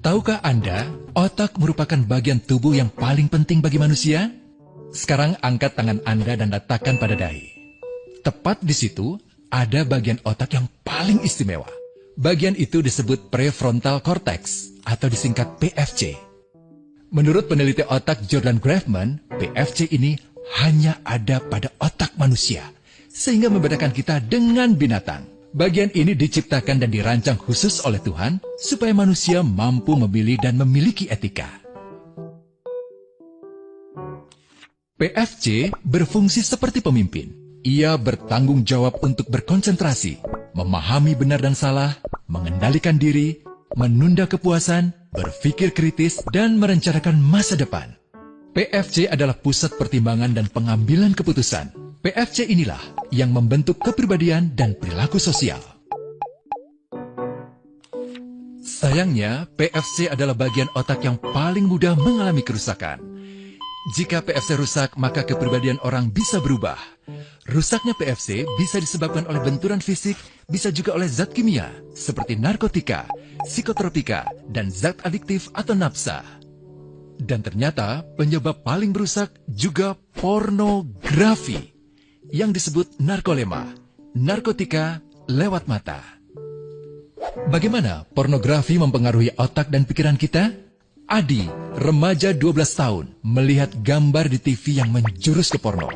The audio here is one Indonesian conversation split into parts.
Tahukah Anda, otak merupakan bagian tubuh yang paling penting bagi manusia? Sekarang angkat tangan Anda dan letakkan pada dahi. Tepat di situ, ada bagian otak yang paling istimewa. Bagian itu disebut prefrontal cortex, atau disingkat PFC. Menurut peneliti otak Jordan Grafman, PFC ini hanya ada pada otak manusia, sehingga membedakan kita dengan binatang. Bagian ini diciptakan dan dirancang khusus oleh Tuhan, supaya manusia mampu memilih dan memiliki etika. PFC berfungsi seperti pemimpin. Ia bertanggung jawab untuk berkonsentrasi, memahami benar dan salah, mengendalikan diri, menunda kepuasan, berpikir kritis, dan merencanakan masa depan. PFC adalah pusat pertimbangan dan pengambilan keputusan. PFC inilah yang membentuk kepribadian dan perilaku sosial. Sayangnya, PFC adalah bagian otak yang paling mudah mengalami kerusakan. Jika PFC rusak, maka kepribadian orang bisa berubah. Rusaknya PFC bisa disebabkan oleh benturan fisik, bisa juga oleh zat kimia, seperti narkotika, psikotropika, dan zat adiktif atau nafsa. Dan ternyata penyebab paling merusak juga pornografi, yang disebut narkolema, narkotika lewat mata. Bagaimana pornografi mempengaruhi otak dan pikiran kita? Adi, remaja 12 tahun, melihat gambar di TV yang menjurus ke porno.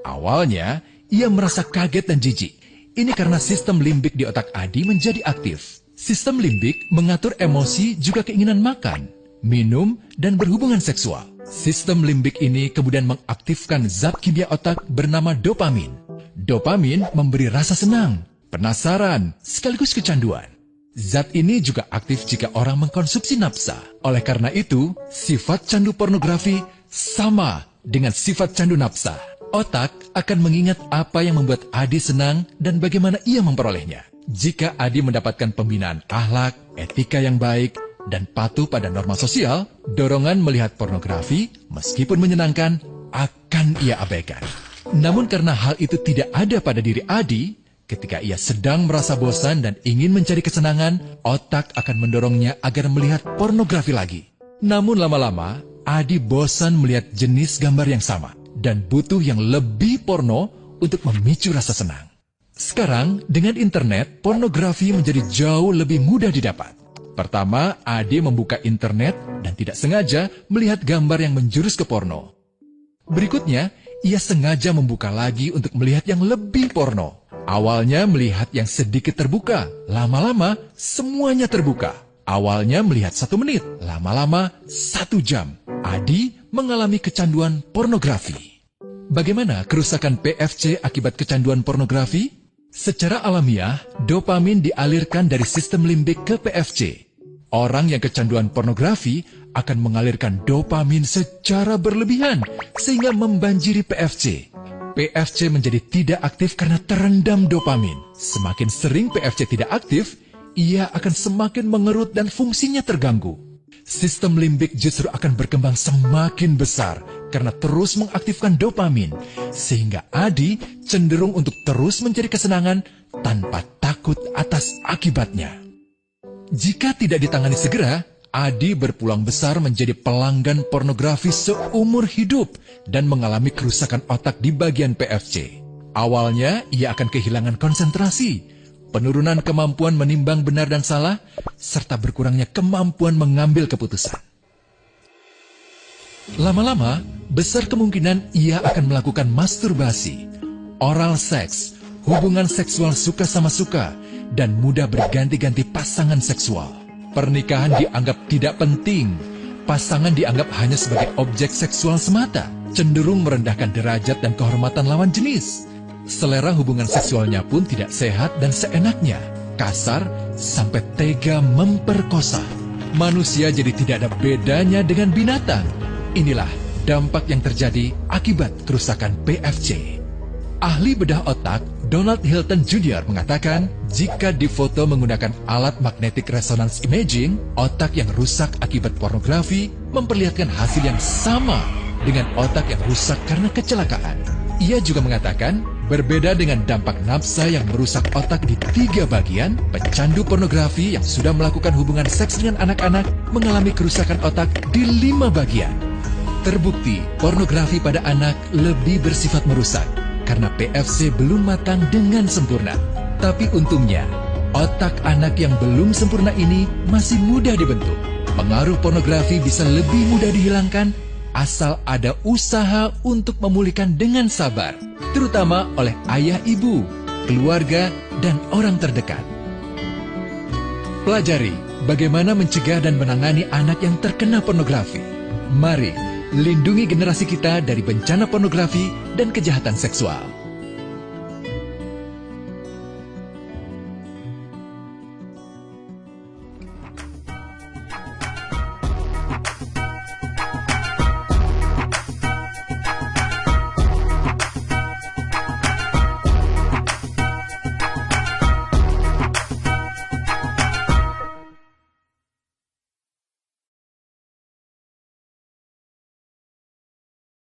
Awalnya, ia merasa kaget dan jijik. Ini karena sistem limbik di otak Adi menjadi aktif. Sistem limbik mengatur emosi juga keinginan makan, minum, dan berhubungan seksual. Sistem limbik ini kemudian mengaktifkan zat kimia otak bernama dopamin. Dopamin memberi rasa senang, penasaran, sekaligus kecanduan. Zat ini juga aktif jika orang mengkonsumsi nafsa. Oleh karena itu, sifat candu pornografi sama dengan sifat candu nafsa. Otak akan mengingat apa yang membuat Adi senang dan bagaimana ia memperolehnya. Jika Adi mendapatkan pembinaan akhlak, etika yang baik, dan patuh pada norma sosial, dorongan melihat pornografi, meskipun menyenangkan, akan ia abaikan. Namun karena hal itu tidak ada pada diri Adi, ketika ia sedang merasa bosan dan ingin mencari kesenangan, otak akan mendorongnya agar melihat pornografi lagi. Namun lama-lama, Adi bosan melihat jenis gambar yang sama, dan butuh yang lebih porno untuk memicu rasa senang. Sekarang, dengan internet, pornografi menjadi jauh lebih mudah didapat. Pertama, Adi membuka internet dan tidak sengaja melihat gambar yang menjurus ke porno. Berikutnya, ia sengaja membuka lagi untuk melihat yang lebih porno. Awalnya melihat yang sedikit terbuka, lama-lama semuanya terbuka. Awalnya melihat 1 menit, lama-lama 1 jam. Adi mengalami kecanduan pornografi. Bagaimana kerusakan PFC akibat kecanduan pornografi? Secara alamiah, dopamin dialirkan dari sistem limbik ke PFC. Orang yang kecanduan pornografi akan mengalirkan dopamin secara berlebihan, sehingga membanjiri PFC. PFC menjadi tidak aktif karena terendam dopamin. Semakin sering PFC tidak aktif, ia akan semakin mengerut dan fungsinya terganggu. Sistem limbik justru akan berkembang semakin besar karena terus mengaktifkan dopamin, sehingga Adi cenderung untuk terus mencari kesenangan tanpa takut atas akibatnya. Jika tidak ditangani segera, Adi berpeluang besar menjadi pelanggan pornografi seumur hidup dan mengalami kerusakan otak di bagian PFC. Awalnya, ia akan kehilangan konsentrasi, penurunan kemampuan menimbang benar dan salah, serta berkurangnya kemampuan mengambil keputusan. Lama-lama, besar kemungkinan ia akan melakukan masturbasi, oral seks, hubungan seksual suka sama suka, dan mudah berganti-ganti pasangan seksual. Pernikahan dianggap tidak penting, pasangan dianggap hanya sebagai objek seksual semata, cenderung merendahkan derajat dan kehormatan lawan jenis. Selera hubungan seksualnya pun tidak sehat dan seenaknya, kasar sampai tega memperkosa. Manusia jadi tidak ada bedanya dengan binatang. Inilah dampak yang terjadi akibat kerusakan PFC. Ahli bedah otak Donald Hilton Jr. mengatakan, jika difoto menggunakan alat magnetic resonance imaging, otak yang rusak akibat pornografi memperlihatkan hasil yang sama dengan otak yang rusak karena kecelakaan. Ia juga mengatakan Berbeda dengan dampak nafsa yang merusak otak di 3 bagian, pecandu pornografi yang sudah melakukan hubungan seks dengan anak-anak mengalami kerusakan otak di 5 bagian. Terbukti, pornografi pada anak lebih bersifat merusak karena PFC belum matang dengan sempurna. Tapi untungnya, otak anak yang belum sempurna ini masih mudah dibentuk. Pengaruh pornografi bisa lebih mudah dihilangkan asal ada usaha untuk memulihkan dengan sabar, terutama oleh ayah ibu, keluarga, dan orang terdekat. Pelajari bagaimana mencegah dan menangani anak yang terkena pornografi. Mari lindungi generasi kita dari bencana pornografi dan kejahatan seksual.